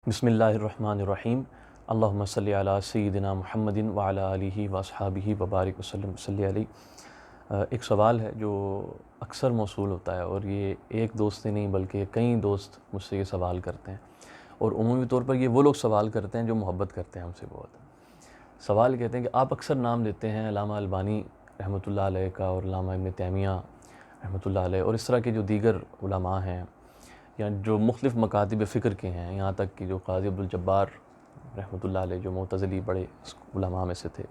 بسم اللہ الرحمن الرحیم اللہم صلی علی سیدنا محمد وعلی آلہ واصحابہ وبارک وسلم صلی علیہ۔ ایک سوال ہے جو اکثر موصول ہوتا ہے، اور یہ ایک دوست ہی نہیں بلکہ کئی دوست مجھ سے یہ سوال کرتے ہیں، اور عمومی طور پر یہ وہ لوگ سوال کرتے ہیں جو محبت کرتے ہیں ہم سے بہت۔ سوال کہتے ہیں کہ آپ اکثر نام لیتے ہیں علامہ البانی رحمۃ اللہ علیہ کا اور علامہ ابن تیمیہ رحمۃ اللہ علیہ اور اس طرح کے جو دیگر علماء ہیں یا جو مختلف مکاتب فکر کے ہیں، یہاں تک کہ جو قاضی عبدالجبار رحمۃ اللہ علیہ جو معتزلی بڑے علماء میں سے تھے،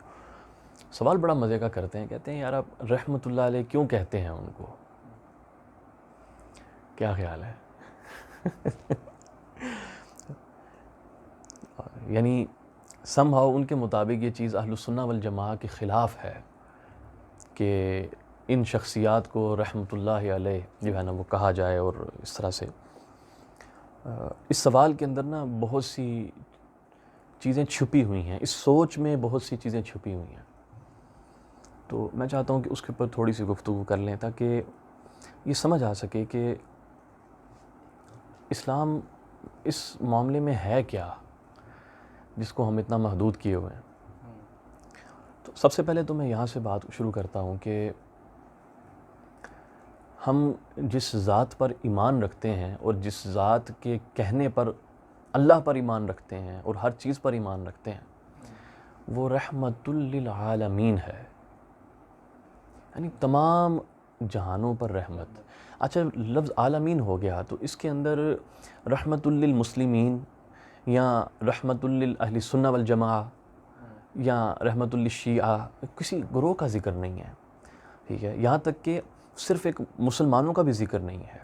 سوال بڑا مزے کا کرتے ہیں، کہتے ہیں یار آپ رحمۃ اللہ علیہ کیوں کہتے ہیں ان کو؟ کیا خیال ہے؟ یعنی سم ہاؤ ان کے مطابق یہ چیز اہل السنہ والجماعہ کے خلاف ہے کہ ان شخصیات کو رحمۃ اللہ علیہ جو ہے نا وہ کہا جائے، اور اس طرح سے اس سوال کے اندر نا بہت سی چیزیں چھپی ہوئی ہیں، اس سوچ میں بہت سی چیزیں چھپی ہوئی ہیں، تو میں چاہتا ہوں کہ اس کے اوپر تھوڑی سی گفتگو کر لیں تاکہ یہ سمجھ آ سکے کہ اسلام اس معاملے میں ہے کیا جس کو ہم اتنا محدود کیے ہوئے ہیں۔ تو سب سے پہلے تو میں یہاں سے بات شروع کرتا ہوں کہ ہم جس ذات پر ایمان رکھتے ہیں اور جس ذات کے کہنے پر اللہ پر ایمان رکھتے ہیں اور ہر چیز پر ایمان رکھتے ہیں، وہ رحمت للعالمین ہے، یعنی تمام جہانوں پر رحمت۔ اچھا لفظ عالمین ہو گیا تو اس کے اندر رحمت للمسلمین یا رحمت للاہل سنہ والجماعہ یا رحمت للشیعہ کسی گروہ کا ذکر نہیں ہے، ٹھیک ہے؟ یہاں تک کہ صرف ایک مسلمانوں کا بھی ذکر نہیں ہے،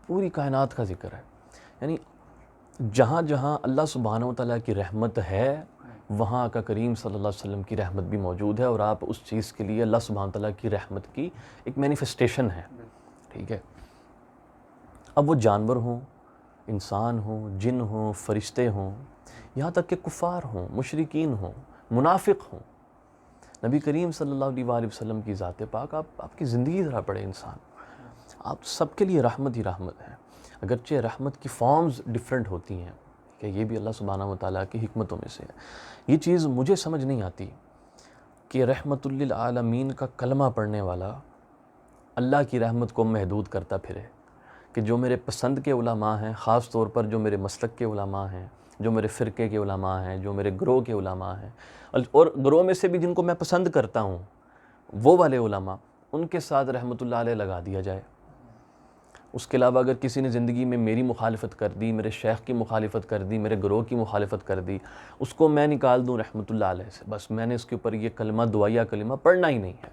پوری کائنات کا ذکر ہے۔ یعنی جہاں جہاں اللہ سبحانہ و تعالیٰ کی رحمت ہے وہاں آقا کریم صلی اللہ علیہ وسلم کی رحمت بھی موجود ہے، اور آپ اس چیز کے لیے اللہ سبحانہ و تعالیٰ کی رحمت کی ایک مینیفیسٹیشن ہے، ٹھیک ہے؟ اب وہ جانور ہوں، انسان ہوں، جن ہوں، فرشتے ہوں، یہاں تک کہ کفار ہوں، مشرکین ہوں، منافق ہوں، نبی کریم صلی اللہ علیہ وآلہ وسلم کی ذات پاک، آپ کی زندگی ذرا پڑے انسان، آپ سب کے لیے رحمت ہی رحمت ہے، اگرچہ رحمت کی فارمز ڈیفرنٹ ہوتی ہیں کہ یہ بھی اللہ سبحانہ و تعالیٰ کی حکمتوں میں سے ہے۔ یہ چیز مجھے سمجھ نہیں آتی کہ رحمت للعالمین کا کلمہ پڑھنے والا اللہ کی رحمت کو محدود کرتا پھرے، کہ جو میرے پسند کے علماء ہیں، خاص طور پر جو میرے مسلک کے علماء ہیں، جو میرے فرقے کے علماء ہیں، جو میرے گروہ کے علماء ہیں، اور گروہ میں سے بھی جن کو میں پسند کرتا ہوں وہ والے علماء، ان کے ساتھ رحمت اللہ علیہ لگا دیا جائے۔ اس کے علاوہ اگر کسی نے زندگی میں میری مخالفت کر دی، میرے شیخ کی مخالفت کر دی، میرے گروہ کی مخالفت کر دی، اس کو میں نکال دوں رحمت اللہ علیہ سے، بس میں نے اس کے اوپر یہ کلمہ دعائیہ کلمہ پڑھنا ہی نہیں ہے۔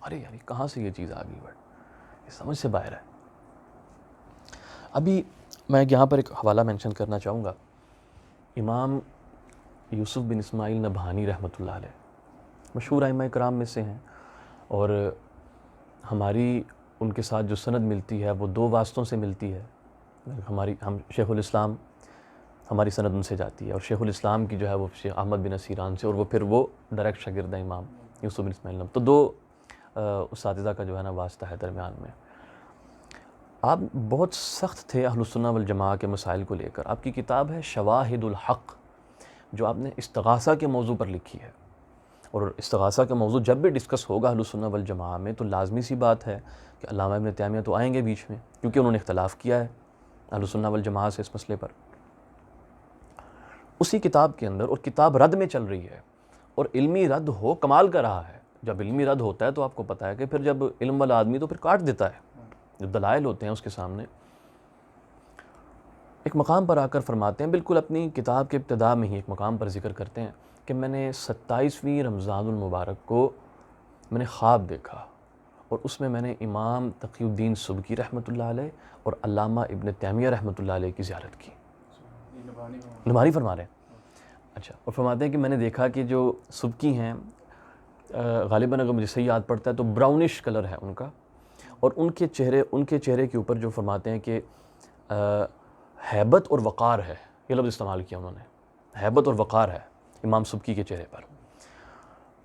ارے یار کہاں سے یہ چیز آ گئی؟ یہ سمجھ سے باہر ہے۔ ابھی میں یہاں پر ایک حوالہ مینشن کرنا چاہوں گا، امام یوسف بن اسماعیل نبہانی رحمۃ اللہ علیہ مشہور ائمہ کرام میں سے ہیں، اور ہماری ان کے ساتھ جو سند ملتی ہے وہ دو واسطوں سے ملتی ہے۔ ہم شیخ الاسلام، ہماری سند ان سے جاتی ہے، اور شیخ الاسلام کی جو ہے وہ شیخ احمد بن اسیران سے، اور وہ پھر وہ ڈائریکٹ شاگرد ہیں امام یوسف بن اسماعیل تو دو اساتذہ کا جو ہے نا واسطہ ہے درمیان میں۔ آپ بہت سخت تھے اہل السنہ والجماعہ کے مسائل کو لے کر۔ آپ کی کتاب ہے شواہد الحق، جو آپ نے استغاثہ کے موضوع پر لکھی ہے، اور استغاثہ کا موضوع جب بھی ڈسکس ہوگا اہل السنہ والجماعہ میں تو لازمی سی بات ہے کہ علامہ ابن تیمیہ تو آئیں گے بیچ میں، کیونکہ انہوں نے اختلاف کیا ہے اہل السنہ والجماعہ سے اس مسئلے پر۔ اسی کتاب کے اندر، اور کتاب رد میں چل رہی ہے، اور علمی رد ہو کمال کا رہا ہے۔ جب علمی رد ہوتا ہے تو آپ کو پتہ ہے کہ پھر جب علم والا آدمی تو پھر کاٹ دیتا ہے، جو دلائل ہوتے ہیں اس کے سامنے۔ ایک مقام پر آ کر فرماتے ہیں، بالکل اپنی کتاب کے ابتدا میں ہی ایک مقام پر ذکر کرتے ہیں کہ میں نے 27ویں رمضان المبارک کو میں نے خواب دیکھا، اور اس میں میں نے امام تقی الدین سبکی رحمۃ اللہ علیہ اور علامہ ابن تیمیہ رحمۃ اللہ علیہ کی زیارت کی۔ نبھانی فرما رہے ہیں، اچھا، اور فرماتے ہیں کہ میں نے دیکھا کہ جو سبکی ہیں غالباً اگر مجھے صحیح یاد پڑتا ہے تو براؤنش کلر ہے ان کا، اور ان کے چہرے کے اوپر جو فرماتے ہیں کہ ہیبت اور وقار ہے، یہ لفظ استعمال کیا انہوں نے، ہیبت اور وقار ہے امام سبکی کے چہرے پر،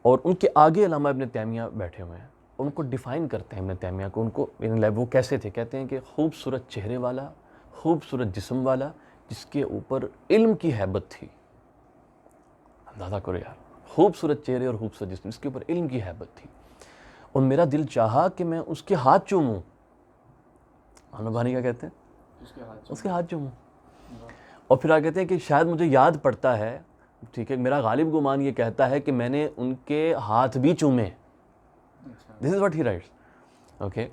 اور ان کے آگے علامہ ابن تیمیہ بیٹھے ہوئے ہیں، ان کو ڈیفائن کرتے ہیں ابن تیمیہ کو، ان کو وہ کیسے تھے؟ کہتے ہیں کہ خوبصورت چہرے والا، خوبصورت جسم والا، جس کے اوپر علم کی ہیبت تھی. اندازہ کرو یار, خوبصورت چہرے اور خوبصورت جسم, جس کے اوپر علم کی ہیبت تھی, اور میرا دل چاہا کہ میں اس کے ہاتھ چوموں. بھانی کیا کہتے ہیں, اس کے ہاتھ چوموں. اور پھر آگے کہتے ہیں کہ شاید مجھے یاد پڑتا ہے, ٹھیک ہے, میرا غالب گمان یہ کہتا ہے کہ میں نے ان کے ہاتھ بھی چومے. This is what he writes. Okay,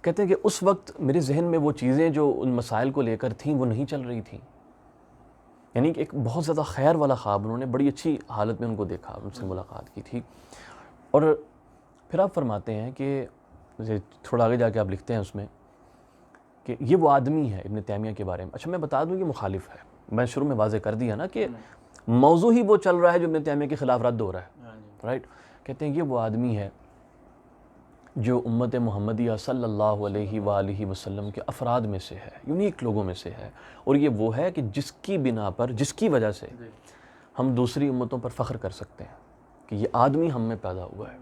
کہتے ہیں کہ اس وقت میرے ذہن میں وہ چیزیں جو ان مسائل کو لے کر تھیں وہ نہیں چل رہی تھیں. یعنی کہ ایک بہت زیادہ خیر والا خواب, انہوں نے بڑی اچھی حالت میں ان کو دیکھا, ان سے ملاقات کی تھی. اور پھر آپ فرماتے ہیں کہ تھوڑا آگے جا کے آپ لکھتے ہیں اس میں کہ یہ وہ آدمی ہے ابن تیمیہ کے بارے میں. اچھا میں بتا دوں یہ مخالف ہے, میں شروع میں واضح کر دیا نا کہ موضوع ہی وہ چل رہا ہے جو ابن تیمیہ کے خلاف رد ہو رہا ہے, رائٹ. کہتے ہیں یہ وہ آدمی ہے جو امت محمدیہ صلی اللہ علیہ وآلہ وسلم کے افراد میں سے ہے, یونیک لوگوں میں سے ہے, اور یہ وہ ہے کہ جس کی بنا پر, جس کی وجہ سے ہم دوسری امتوں پر فخر کر سکتے ہیں کہ یہ آدمی ہم میں پیدا ہوا ہے.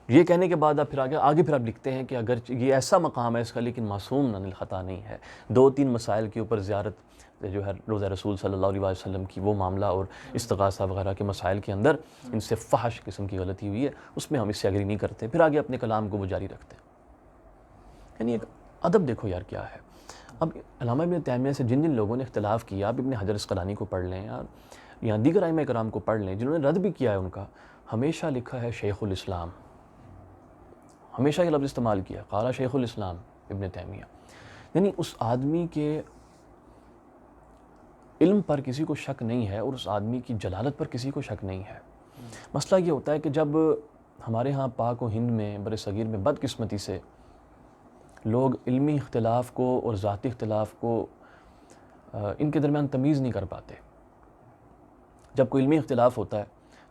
یہ کہنے کے بعد آپ پھر آگے پھر آپ لکھتے ہیں کہ اگر یہ ایسا مقام ہے اس کا, لیکن معصوم عن الخطا نہیں ہے. 2-3 مسائل کے اوپر زیارت جو ہے روضہ رسول صلی اللہ علیہ وسلم کی, وہ معاملہ اور استغاثہ وغیرہ کے مسائل کے اندر ان سے فحش قسم کی غلطی ہوئی ہے, اس میں ہم اس سے ایگری نہیں کرتے. پھر آگے اپنے کلام کو وہ جاری رکھتے ہیں. یعنی ایک ادب دیکھو یار کیا ہے. اب علامہ ابن تیمیہ سے جن لوگوں نے اختلاف کیا, آپ ابن حجر عسقلانی کو پڑھ لیں یا دیگر ائمہ کرام کو پڑھ لیں جنہوں نے رد بھی کیا ہے ان کا, ہمیشہ لکھا ہے شیخ الاسلام, ہمیشہ یہ لفظ استعمال کیا, قال شیخ الاسلام ابن تیمیہ. یعنی اس آدمی کے علم پر کسی کو شک نہیں ہے اور اس آدمی کی جلالت پر کسی کو شک نہیں ہے. مسئلہ یہ ہوتا ہے کہ جب ہمارے ہاں پاک و ہند میں, بر صغیر میں بدقسمتی سے لوگ علمی اختلاف کو اور ذاتی اختلاف کو ان کے درمیان تمیز نہیں کر پاتے. جب کوئی علمی اختلاف ہوتا ہے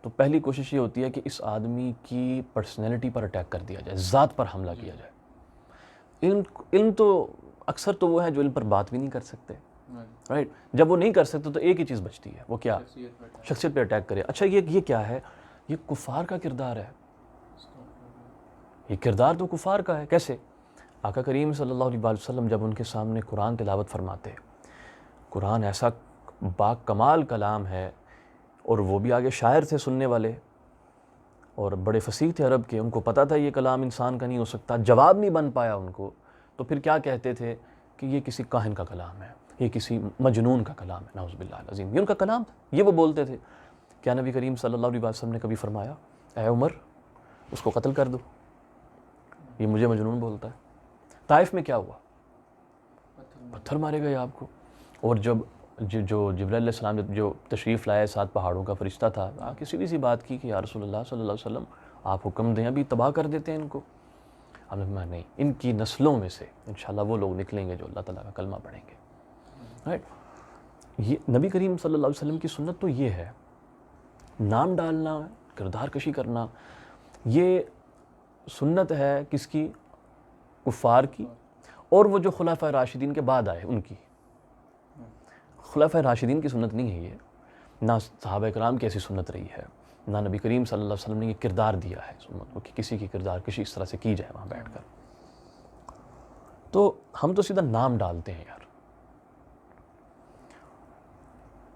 تو پہلی کوشش یہ ہوتی ہے کہ اس آدمی کی پرسنالٹی پر اٹیک کر دیا جائے, ذات پر حملہ کیا جائے. علم تو اکثر تو وہ ہے جو علم پر بات بھی نہیں کر سکتے, رائٹ. جب وہ نہیں کر سکتے تو ایک ہی چیز بچتی ہے, وہ کیا, شخصیت پہ اٹیک کرے. اچھا یہ کیا ہے, یہ کفار کا کردار ہے. یہ کردار تو کفار کا ہے. کیسے؟ آقا کریم صلی اللہ علیہ وسلم جب ان کے سامنے قرآن تلاوت فرماتے, قرآن ایسا با کمال کلام ہے, اور وہ بھی آگے شاعر تھے سننے والے, اور بڑے فصیح تھے عرب کے, ان کو پتہ تھا یہ کلام انسان کا نہیں ہو سکتا, جواب نہیں بن پایا ان کو, تو پھر کیا کہتے تھے کہ یہ کسی کاہن کا کلام ہے, یہ کسی مجنون کا کلام ہے, نعوذ باللہ العظیم. یہ ان کا کلام تھا, یہ وہ بولتے تھے. کیا نبی کریم صلی اللہ علیہ وسلم نے کبھی فرمایا اے عمر اس کو قتل کر دو, یہ مجھے مجنون بولتا ہے؟ طائف میں کیا ہوا, پتھر مارے گئے آپ کو. اور جب جو جبرائیل علیہ السلام جو تشریف لائے 7 پہاڑوں کا فرشتہ تھا, کہ سیدھی سی بات کی کہ یا رسول اللہ صلی اللہ علیہ وسلم آپ حکم دیں ابھی تباہ کر دیتے ہیں ان کو. آپ نے فرمایا نہیں, ان کی نسلوں میں سے انشاءاللہ وہ لوگ نکلیں گے جو اللہ تعالیٰ کا کلمہ پڑھیں گے, رائٹ. یہ نبی کریم صلی اللہ علیہ وسلم کی سنت تو یہ ہے, نام ڈالنا, کردار کشی کرنا, یہ سنت ہے کس کی, کفار کی, اور وہ جو خلفائے راشدین کے بعد آئے ان کی. خلفائے راشدین کی سنت نہیں ہے یہ, نہ صحابہ کرام کی ایسی سنت رہی ہے, نہ نبی کریم صلی اللہ علیہ وسلم نے یہ کردار دیا ہے سنت کو کہ کسی کی کردار کسی اس طرح سے کی جائے وہاں بیٹھ کر. تو ہم تو سیدھا نام ڈالتے ہیں یار.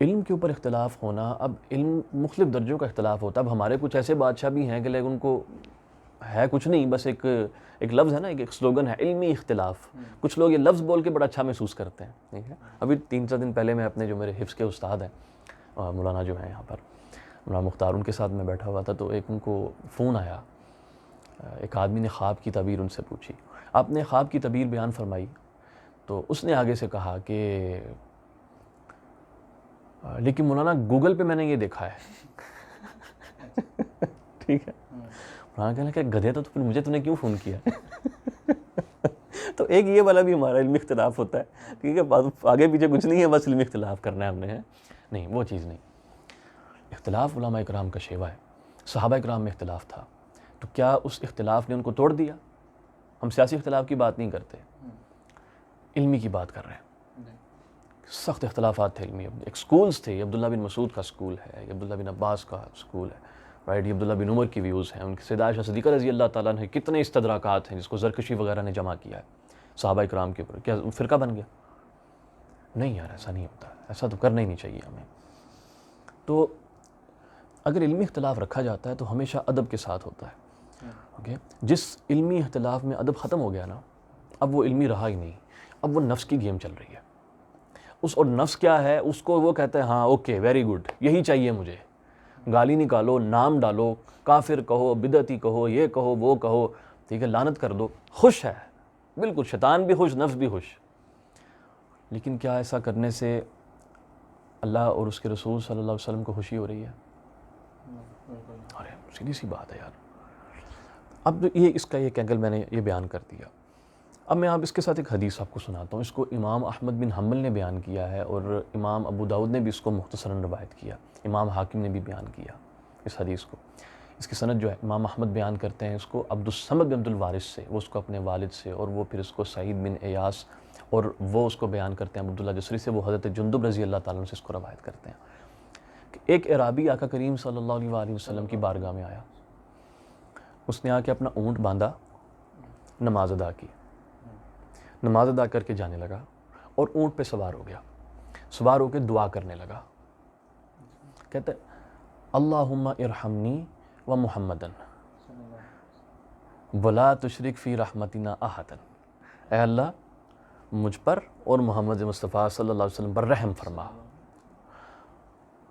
علم کے اوپر اختلاف ہونا, اب علم مختلف درجوں کا اختلاف ہوتا ہے. اب ہمارے کچھ ایسے بادشاہ بھی ہیں کہ لیکن ان کو ہے کچھ نہیں, بس ایک لفظ ہے نا, ایک سلوگن ہے علمی اختلاف. کچھ لوگ یہ لفظ بول کے بڑا اچھا محسوس کرتے ہیں, ٹھیک ہے. ابھی 3-4 دن پہلے میں اپنے جو میرے حفظ کے استاد ہیں مولانا جو ہیں یہاں پر, مولانا مختار, ان کے ساتھ میں بیٹھا ہوا تھا, تو ایک ان کو فون آیا, ایک آدمی نے خواب کی تعبیر ان سے پوچھی. آپ نے خواب کی تعبیر بیان فرمائی تو اس نے آگے سے کہا کہ لیکن مولانا گوگل پہ میں نے یہ دیکھا ہے. ٹھیک ہے. مولانا کہنے کہ گدھے تو پھر مجھے تو نے کیوں فون کیا. تو ایک یہ والا بھی ہمارا علمی اختلاف ہوتا ہے, ٹھیک ہے, آگے پیچھے کچھ نہیں ہے, بس علمی اختلاف کرنا ہے ہم نے, نہیں وہ چیز نہیں. اختلاف علماء اکرام کا شیوا ہے. صحابہ اکرام میں اختلاف تھا, تو کیا اس اختلاف نے ان کو توڑ دیا؟ ہم سیاسی اختلاف کی بات نہیں کرتے, علمی کی بات کر رہے ہیں. سخت اختلافات تھے علمی. ایک سکولز تھے, یہ عبداللہ بن مسعود کا سکول ہے, یہ عبداللہ بن عباس کا سکول ہے, رائٹ. یہ عبداللہ بن عمر کی ویوز ہیں, ان کی سیدہ عائشہ صدیقہ رضی اللہ تعالیٰ نے کتنے استدراکات ہیں جس کو زرکشی وغیرہ نے جمع کیا ہے صحابہ اکرام کے اوپر. کیا فرقہ بن گیا؟ نہیں یار, ایسا نہیں ہوتا, ایسا تو کرنا ہی نہیں چاہیے ہمیں. تو اگر علمی اختلاف رکھا جاتا ہے تو ہمیشہ ادب کے ساتھ ہوتا ہے. اوکے, جس علمی اختلاف میں ادب ختم ہو گیا نا, اب وہ علمی رہا ہی نہیں, اب وہ نفس کی گیم چل رہی ہے. اور نفس کیا ہے, اس کو وہ کہتا ہے ہاں اوکے ویری گڈ, یہی چاہیے مجھے. گالی نکالو, نام ڈالو, کافر کہو, بدعتی کہو, یہ کہو, وہ کہو, ٹھیک ہے, لعنت کر دو, خوش ہے بالکل, شیطان بھی خوش, نفس بھی خوش. لیکن کیا ایسا کرنے سے اللہ اور اس کے رسول صلی اللہ علیہ وسلم کو خوشی ہو رہی ہے؟ ارے سیدھی سی بات ہے یار. اب یہ اس کا ایک اینگل میں نے یہ بیان کر دیا. اب میں آپ اس کے ساتھ ایک حدیث آپ کو سناتا ہوں. اس کو امام احمد بن حنبل نے بیان کیا ہے, اور امام ابو داؤد نے بھی اس کو مختصراً روایت کیا, امام حاکم نے بھی بیان کیا اس حدیث کو. اس کی سند جو ہے, امام احمد بیان کرتے ہیں اس کو عبد الصمد بن عبد الوارث سے, وہ اس کو اپنے والد سے, اور وہ پھر اس کو سعید بن ایاس, اور وہ اس کو بیان کرتے ہیں عبداللہ جسری سے, وہ حضرت جندب رضی اللہ تعالیٰ عنہ سے اس کو روایت کرتے ہیں کہ ایک اعرابی آقا کریم صلی اللہ علیہ وآلہ وسلم کی بارگاہ میں آیا. اس نے آ کے اپنا اونٹ باندھا, نماز ادا کی, نماز ادا کر کے جانے لگا, اور اونٹ پہ سوار ہو گیا. سوار ہو کے دعا کرنے لگا, کہتے اللہم ارحمنی و محمدن ولا تشرک فی رحمتنا احدا. اے اللہ مجھ پر اور محمد مصطفیٰ صلی اللہ علیہ وسلم پر رحم فرما,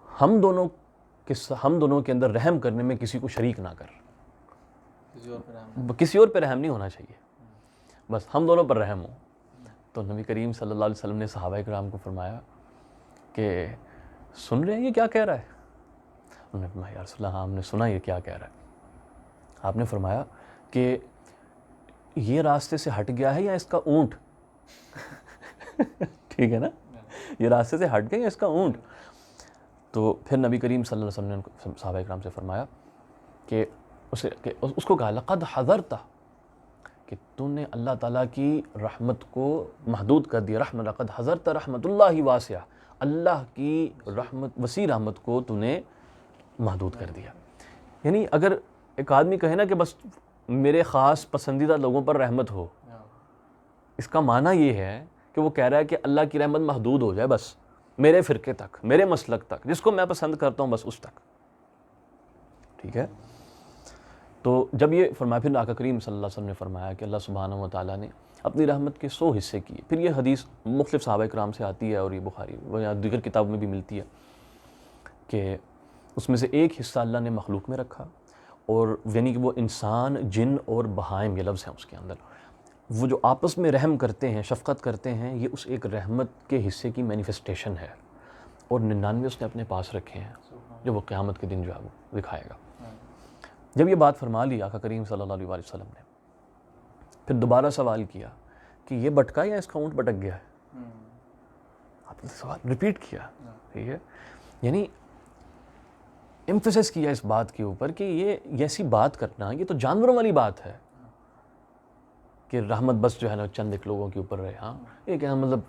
ہم دونوں کے اندر رحم کرنے میں کسی کو شریک نہ کر. کسی اور پہ رحم نہیں ہونا چاہیے, بس ہم دونوں پر رحم ہو. تو نبی کریم صلی اللہ علیہ وسلم نے صحابہ کرام کو فرمایا کہ سن رہے ہیں یہ کیا کہہ رہا ہے؟ انہوں نے فرمایا یا رسول اللہ ہم نے سنا یہ کیا کہہ رہا ہے. آپ نے فرمایا کہ یہ راستے سے ہٹ گیا ہے یا اس کا اونٹ؟ ٹھیک ہے نا, یہ راستے سے ہٹ گیا یا اس کا اونٹ؟ تو پھر نبی کریم صلی اللہ علیہ وسلم نے صحابہ کرام سے فرمایا کہ اس کو کہا لقد حذرت, کہ تو نے اللہ تعالیٰ کی رحمت کو محدود کر دیا. لقد حذرت رحمت اللہ واسعہ, اللہ کی رحمت, وسیع رحمت کو تو نے محدود کر دیا. یعنی اگر ایک آدمی کہے نا کہ بس میرے خاص پسندیدہ لوگوں پر رحمت ہو, اس کا معنی یہ ہے کہ وہ کہہ رہا ہے کہ اللہ کی رحمت محدود ہو جائے بس میرے فرقے تک, میرے مسلک تک, جس کو میں پسند کرتا ہوں بس اس تک. ٹھیک ہے, تو جب یہ فرمایا, پھر آقا کریم صلی اللہ علیہ وسلم نے فرمایا کہ اللہ سبحانہ و تعالیٰ نے اپنی رحمت کے 100 حصے کیے. پھر یہ حدیث مختلف صحابہ کرام سے آتی ہے, اور یہ بخاری یا دیگر کتابوں میں بھی ملتی ہے کہ اس میں سے ایک حصہ اللہ نے مخلوق میں رکھا, اور یعنی کہ وہ انسان, جن اور بہائم, یہ لفظ ہیں اس کے اندر, وہ جو آپس میں رحم کرتے ہیں, شفقت کرتے ہیں, یہ اس ایک رحمت کے حصے کی مینیفیسٹیشن ہے. اور 99 اس نے اپنے پاس رکھے ہیں جو وہ قیامت کے دن جو ہے وہ دکھائے گا. جب یہ بات فرما لی آقا کریم صلی اللہ علیہ وسلم نے, پھر دوبارہ سوال کیا کہ یہ بٹکا یا اس کا اونٹ بٹک گیا ہے؟ آپ نے سوال ریپیٹ کیا. ٹھیک ہے, یعنی ایمفیسس کیا اس بات کے اوپر کہ یہ ایسی بات کرنا, یہ تو جانوروں والی بات ہے کہ رحمت بس جو ہے نا چند ایک لوگوں کے اوپر رہے. ہاں یہ کیا مطلب,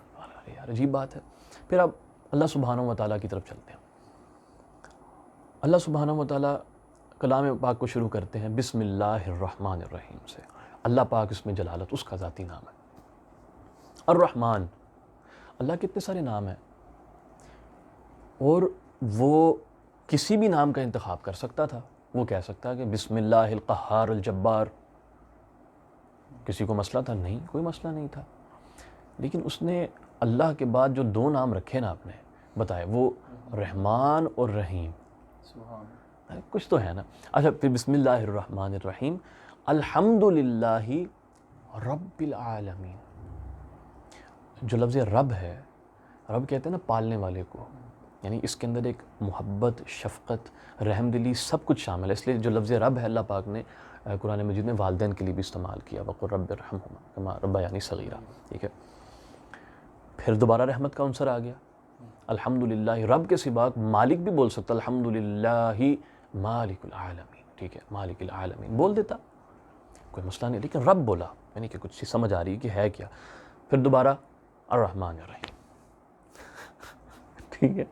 یار عجیب بات ہے. پھر اب اللہ سبحانہ و تعالیٰ کی طرف چلتے ہیں. اللہ سبحانہ و تعالیٰ کلام پاک کو شروع کرتے ہیں بسم اللہ الرحمن الرحیم سے. اللہ پاک اس میں جلالت اس کا ذاتی نام ہے. الرحمن, اللہ کے اتنے سارے نام ہیں, اور وہ کسی بھی نام کا انتخاب کر سکتا تھا. وہ کہہ سکتا ہے کہ بسم اللہ القہار الجبار. کسی کو مسئلہ تھا؟ نہیں, کوئی مسئلہ نہیں تھا. لیکن اس نے اللہ کے بعد جو 2 نام رکھے نا آپ نے بتائے, وہ رحمان اور رحیم. کچھ تو ہے نا. اچھا, پھر بسم اللہ الرحمن الرحیم الحمدللہ رب العالمین. جو لفظ رب ہے, رب کہتے ہیں نا پالنے والے کو, یعنی اس کے اندر ایک محبت, شفقت, رحم دلی سب کچھ شامل ہے. اس لیے جو لفظ رب ہے اللہ پاک نے قرآن مجید میں والدین کے لیے بھی استعمال کیا, وقل رب ارحمہما کما ربیانی صغیرا. ٹھیک ہے, پھر دوبارہ رحمت کا عنصر آ گیا. الحمدللہ, رب کے سوا مالک بھی بول سکتا, الحمدللہ مالک العالمین. ٹھیک ہے, مالک العالمین بول دیتا, کوئی مسئلہ نہیں. لیکن رب بولا, یعنی کہ کچھ سمجھ آ رہی کہ ہے کیا. پھر دوبارہ الرحمن الرحیم. ٹھیک ہے,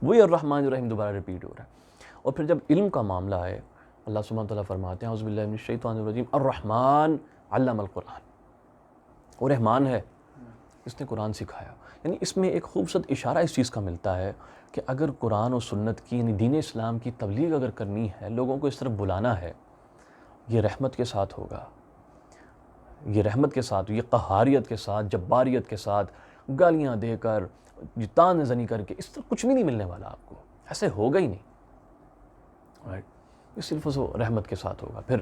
وہی الرحمن الرحیم دوبارہ ریپیٹ ہو رہا ہے. اور پھر جب علم کا معاملہ ہے, اللہ سبحانہ وتعالیٰ فرماتے ہیں اعوذ باللہ من الشیطان الرجیم الرحمن علم القرآن. وہ رحمان ہے, اس نے قرآن سکھایا. یعنی اس میں ایک خوبصورت اشارہ اس چیز کا ملتا ہے کہ اگر قرآن و سنت کی یعنی دین اسلام کی تبلیغ اگر کرنی ہے، لوگوں کو اس طرف بلانا ہے، یہ رحمت کے ساتھ ہوگا، یہ رحمت کے ساتھ، یہ قہاریت کے ساتھ، جباریت کے ساتھ، گالیاں دے کر، طعن زنی کر کے، اس طرح کچھ بھی نہیں ملنے والا آپ کو، ایسے ہوگا ہی نہیں، رائٹ؟ یہ صرف وہ رحمت کے ساتھ ہوگا۔ پھر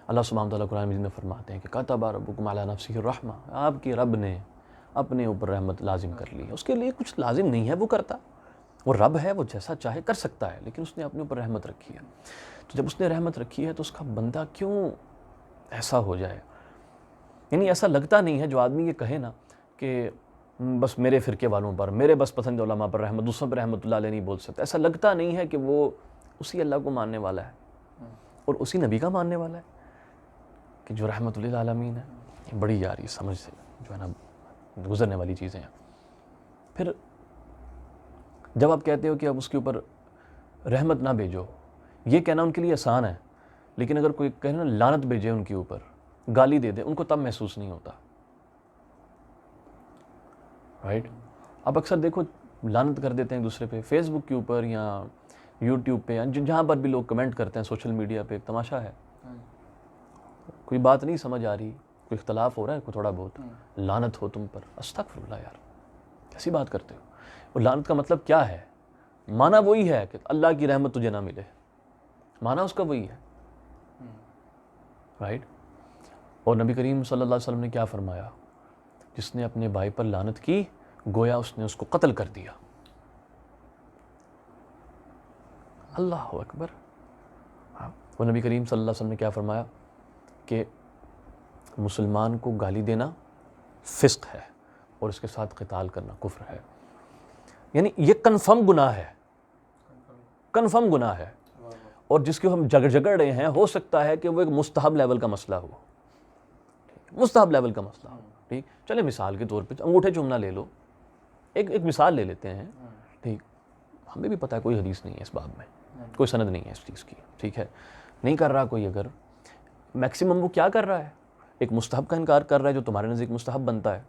اللہ سبحانہ تعالیٰ قرآن مجید میں فرماتے ہیں کہ کتب ربکم علی نفسہ الرحمہ، آپ کی رب نے اپنے اوپر رحمت لازم کر لی ہے، اس کے لیے کچھ لازم نہیں ہے وہ کرتا، وہ رب ہے، وہ جیسا چاہے کر سکتا ہے، لیکن اس نے اپنے اوپر رحمت رکھی ہے۔ تو جب اس نے رحمت رکھی ہے تو اس کا بندہ کیوں ایسا ہو جائے؟ یعنی ایسا لگتا نہیں ہے جو آدمی یہ کہے نا کہ بس میرے فرقے والوں پر، میرے بس پسند علماء پر رحمت، دوسروں پر رحمت اللہ علیہ نہیں بول سکتا، ایسا لگتا نہیں ہے کہ وہ اسی اللہ کو ماننے والا ہے اور اسی نبی کا ماننے والا ہے کہ جو رحمت للعالمین ہے۔ یہ بڑی یار یہ سمجھ سے جو ہے نا گزرنے والی چیزیں ہیں۔ پھر جب آپ کہتے ہو کہ اب اس کے اوپر رحمت نہ بھیجو، یہ کہنا ان کے لیے آسان ہے، لیکن اگر کوئی کہنا لعنت بھیجے ان کے اوپر، گالی دے دے، ان کو تب محسوس نہیں ہوتا، رائٹ؟ اب اکثر دیکھو لعنت کر دیتے ہیں ایک دوسرے پہ، فیس بک کے اوپر یا یوٹیوب پہ، جہاں پر بھی لوگ کمنٹ کرتے ہیں، سوشل میڈیا پہ ایک تماشا ہے، کوئی بات نہیں سمجھ آ رہی، کوئی اختلاف ہو رہا ہے کوئی تھوڑا بہت، لعنت ہو تم پر، استغفر اللہ یار، کیسی بات کرتے ہو؟ اور لعنت کا مطلب کیا ہے؟ معنی وہی ہے کہ اللہ کی رحمت تجھے نہ ملے، معنی اس کا وہی ہے، رائٹ؟ اور نبی کریم صلی اللہ علیہ وسلم نے کیا فرمایا؟ جس نے اپنے بھائی پر لعنت کی گویا اس نے اس کو قتل کر دیا۔ اللہ اکبر۔ اور نبی کریم صلی اللہ علیہ وسلم نے کیا فرمایا کہ مسلمان کو گالی دینا فسق ہے اور اس کے ساتھ قتال کرنا کفر ہے، یعنی یہ کنفرم گناہ ہے، کنفرم گناہ ہے، اور جس کے ہم جگڑ رہے ہیں ہو سکتا ہے کہ وہ ایک مستحب لیول کا مسئلہ ہو، مستحب لیول کا مسئلہ ہو، ٹھیک؟ چلے مثال کے طور پہ انگوٹھے چومنا لے لو، ایک مثال لے لیتے ہیں، ٹھیک؟ ہمیں بھی پتہ ہے کوئی حدیث نہیں ہے اس باب میں، کوئی سند نہیں ہے اس چیز کی، ٹھیک ہے؟ نہیں کر رہا کوئی، اگر میکسیمم وہ کیا کر رہا ہے؟ ایک مستحب کا انکار کر رہا ہے جو تمہارے نزدیک مستحب بنتا ہے،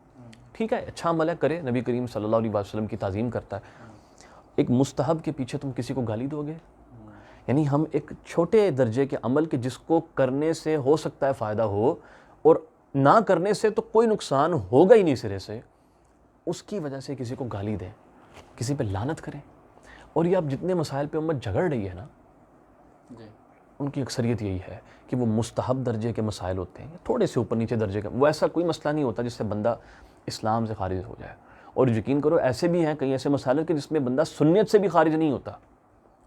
ٹھیک ہے، اچھا عمل ہے، کرے، نبی کریم صلی اللہ علیہ وسلم کی تعظیم کرتا ہے۔ ایک مستحب کے پیچھے تم کسی کو گالی دو گے؟ یعنی ہم ایک چھوٹے درجے کے عمل کے جس کو کرنے سے ہو سکتا ہے فائدہ ہو اور نہ کرنے سے تو کوئی نقصان ہوگا ہی نہیں سرے سے، اس کی وجہ سے کسی کو گالی دیں، کسی پہ لعنت کریں۔ اور یہ اب جتنے مسائل پہ امت جھگڑ رہی ہے نا، ان کی اکثریت یہی ہے کہ وہ مستحب درجے کے مسائل ہوتے ہیں، تھوڑے سے اوپر نیچے درجے کا، وہ ایسا کوئی مسئلہ نہیں ہوتا جس سے بندہ اسلام سے خارج ہو جائے۔ اور یقین کرو ایسے بھی ہیں کئی ایسے مسائل کہ جس میں بندہ سنت سے بھی خارج نہیں ہوتا،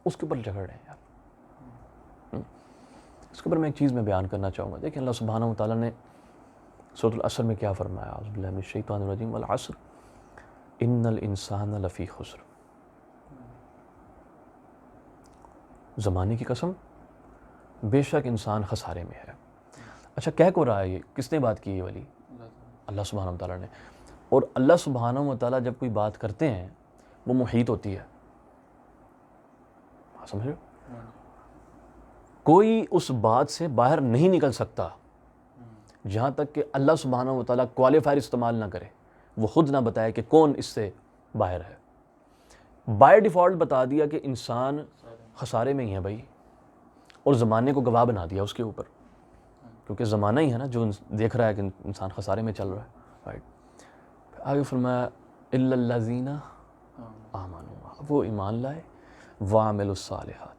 اس کے اوپر جھگڑ رہے ہیں یار۔ اس کے اوپر میں ایک چیز میں بیان کرنا چاہوں گا، دیکھیں اللہ سبحانہ و تعالیٰ نے سورۃ العصر میں کیا فرمایا؟ اعوذ باللہ من الشیطان الرجیم، والعصر ان الانسان لفی خسر، زمانے کی قسم بے شک انسان خسارے میں ہے۔ اچھا کہہ کو رہا ہے، یہ کس نے بات کی یہ والی؟ اللہ سبحانہ و تعالیٰ نے۔ اور اللہ سبحانہ و تعالیٰ جب کوئی بات کرتے ہیں وہ محیط ہوتی ہے، سمجھ رہے ہو؟ کوئی اس بات سے باہر نہیں نکل سکتا جہاں تک کہ اللہ سبحانہ و تعالیٰ کوالیفائر استعمال نہ کرے، وہ خود نہ بتائے کہ کون اس سے باہر ہے۔ بائی ڈیفالٹ بتا دیا کہ انسان خسارے میں ہی ہے بھائی، اور زمانے کو گواہ بنا دیا اس کے اوپر، کیونکہ زمانہ ہی ہے نا جو دیکھ رہا ہے کہ انسان خسارے میں چل رہا ہے، رائٹ؟ آگے فرمایا الا الذین آمنوا، وہ ایمان لائے، وعملوا الصالحات،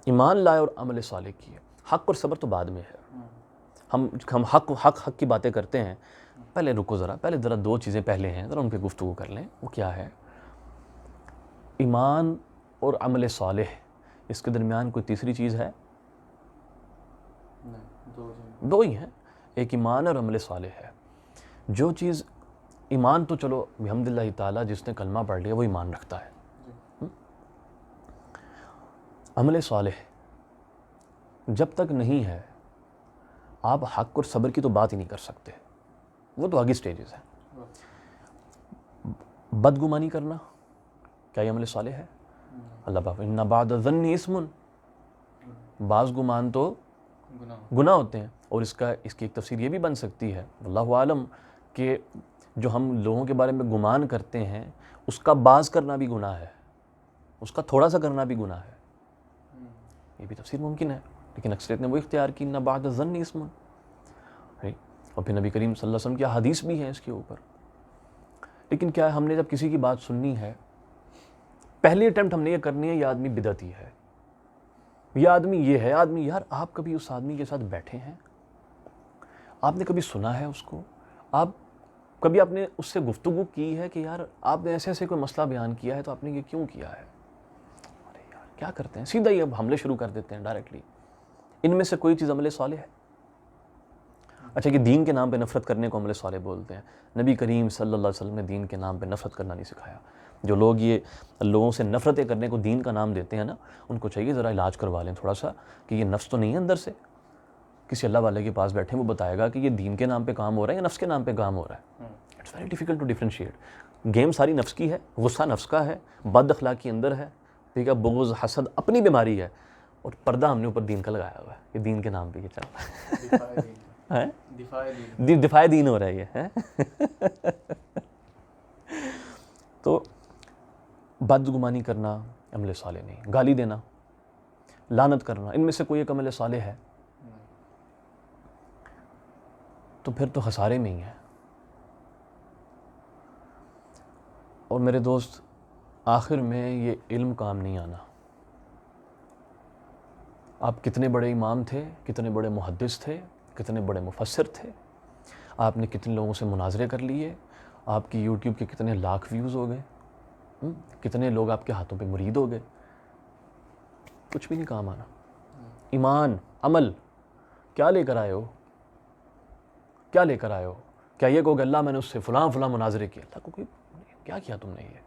ایمان لائے اور عمل صالح کیے۔ حق اور صبر تو بعد میں ہے، ہم حق کی باتیں کرتے ہیں، پہلے رکو ذرا، پہلے ذرا دو چیزیں پہلے ہیں، ذرا ان پہ گفتگو کر لیں۔ وہ کیا ہے؟ ایمان اور عمل صالح، اس کے درمیان کوئی تیسری چیز ہے؟ دو ہی ہیں، ایک ایمان اور عمل صالح ہے۔ جو چیز ایمان تو چلو بحمد اللہ تعالیٰ جس نے کلمہ پڑھ لیا وہ ایمان رکھتا ہے، عمل صالح جب تک نہیں ہے آپ حق اور صبر کی تو بات ہی نہیں کر سکتے، وہ تو آگے سٹیجز ہیں۔ بدگمانی کرنا کیا یہ عمل صالح ہے؟ اللہ پاک ان بعد الظن اسم، بعض گمان تو گناہ ہوتے ہیں، اور اس کی ایک تفسیر یہ بھی بن سکتی ہے واللہ عالم کہ جو ہم لوگوں کے بارے میں گمان کرتے ہیں اس کا بعض کرنا بھی گناہ ہے، اس کا تھوڑا سا کرنا بھی گناہ ہے، یہ بھی تفسیر ممکن ہے، لیکن اکثریت نے وہ اختیار کی نہ بعد الظن اسم، اور پھر نبی کریم صلی اللہ علیہ وسلم کی حدیث بھی ہے اس کے اوپر۔ لیکن کیا ہے، ہم نے جب کسی کی بات سننی ہے، پہلی اٹیمپٹ ہم نے یہ کرنی ہے یہ آدمی بدعتی ہے، یہ آدمی یہ ہے، آدمی یار آپ کبھی اس آدمی کے ساتھ بیٹھے ہیں؟ آپ نے کبھی سنا ہے اس کو؟ کبھی آپ نے اس سے گفتگو کی ہے کہ یار آپ نے ایسے ایسے کوئی مسئلہ بیان کیا ہے تو آپ نے یہ کیوں کیا ہے؟ ارے یار کیا کرتے ہیں، سیدھا ہی اب حملے شروع کر دیتے ہیں ڈائریکٹلی۔ ان میں سے کوئی چیز عمل صالح ہے؟ اچھا کہ دین کے نام پہ نفرت کرنے کو عمل صالح بولتے ہیں۔ نبی کریم صلی اللہ علیہ وسلم نے دین کے نام پہ نفرت کرنا نہیں سکھایا۔ جو لوگ یہ لوگوں سے نفرتیں کرنے کو دین کا نام دیتے ہیں نا، ان کو چاہیے ذرا علاج کروا لیں تھوڑا سا، کہ یہ نفس تو نہیں ہے اندر سے؟ کسی اللہ والے کے پاس بیٹھیں، وہ بتائے گا کہ یہ دین کے نام پہ کام ہو رہا ہے یا نفس کے نام پہ کام ہو رہا ہے۔ It's very difficult to differentiate. Game ساری نفس کی ہے، غصہ نفس کا ہے، بد اخلاقی اندر ہے، ٹھیک ہے، بغض حسد اپنی بیماری ہے، اور پردہ ہم نے اوپر دین کا لگایا ہوا ہے، یہ دین کے نام پہ یہ چل رہا ہے، دفاع دین ہو رہا ہے یہ۔ تو بدگمانی کرنا عمل صالح نہیں، گالی دینا، لعنت کرنا، ان میں سے کوئی ایک عمل صالح ہے تو پھر تو خسارے میں ہی ہے۔ اور میرے دوست، آخر میں یہ علم کام نہیں آنا۔ آپ کتنے بڑے امام تھے، کتنے بڑے محدث تھے، کتنے بڑے مفسر تھے، آپ نے کتنے لوگوں سے مناظرے کر لیے، آپ کی یوٹیوب کے کتنے لاکھ ویوز ہو گئے، کتنے لوگ آپ کے ہاتھوں پہ مرید ہو گئے، کچھ بھی نہیں کام آنا۔ ایمان، عمل کیا لے کر آئے ہو؟ کیا لے کر آئے ہو؟ کیا یہ کہو کہ اللہ میں نے اس سے فلاں مناظرے کیے؟ اللہ کو کوئی کیا کیا تم نے؟ یہ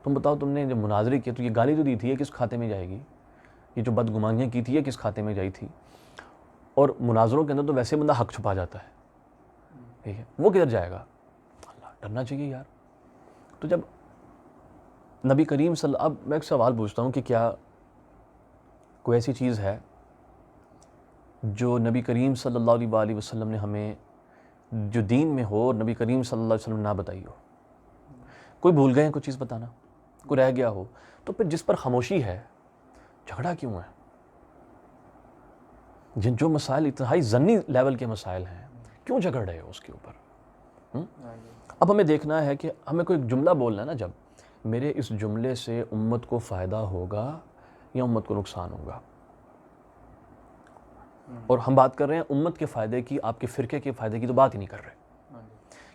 تم بتاؤ، تم نے جب مناظرے کیے تو یہ گالی جو دی تھی یہ کس کھاتے میں جائے گی؟ یہ جو بدگمانیاں کی تھی یہ کس کھاتے میں جائی تھی؟ اور مناظروں کے اندر تو ویسے بندہ حق چھپا جاتا ہے، ٹھیک ہے، وہ کدھر جائے گا؟ اللہ ڈرنا چاہیے یار۔ تو جب نبی کریم اب میں ایک سوال پوچھتا ہوں کہ کیا کوئی ایسی چیز ہے جو نبی کریم صلی اللہ علیہ وآلہ وسلم نے ہمیں جو دین میں ہو اور نبی کریم صلی اللہ علیہ وسلم نے نہ بتائی ہو؟ کوئی بھول گئے ہیں کوئی چیز بتانا، کوئی رہ گیا ہو؟ تو پھر جس پر خاموشی ہے، جھگڑا کیوں ہے؟ جو مسائل انتہائی ضمنی لیول کے مسائل ہیں، کیوں جھگڑ رہے ہو اس کے اوپر؟ اب ہمیں دیکھنا ہے کہ ہمیں کوئی جملہ بولنا ہے نا، جب میرے اس جملے سے امت کو فائدہ ہوگا یا امت کو نقصان ہوگا، اور ہم بات کر رہے ہیں امت کے فائدے کی، آپ کے فرقے کے فائدے کی تو بات ہی نہیں کر رہے۔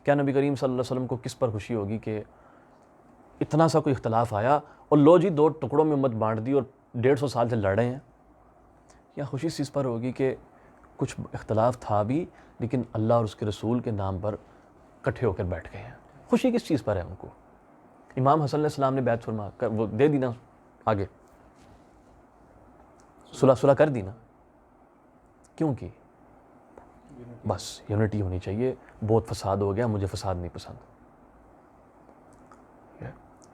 کیا نبی کریم صلی اللہ علیہ وسلم کو کس پر خوشی ہوگی کہ اتنا سا کوئی اختلاف آیا اور لو جی 2 ٹکڑوں میں امت بانٹ دی اور 150 سال سے لڑ رہے ہیں؟ یا خوشی اس چیز پر ہوگی کہ کچھ اختلاف تھا بھی لیکن اللہ اور اس کے رسول کے نام پر کٹھے ہو کر بیٹھ گئے ہیں؟ خوشی کس چیز پر ہے ان کو؟ امام حسن علیہ السلام نے بیعت فرما کر وہ دے دی نا، آگے صلح کر دی نا، کیوں کی؟ بس یونٹی ہونی چاہیے، بہت فساد ہو گیا، مجھے فساد نہیں پسند۔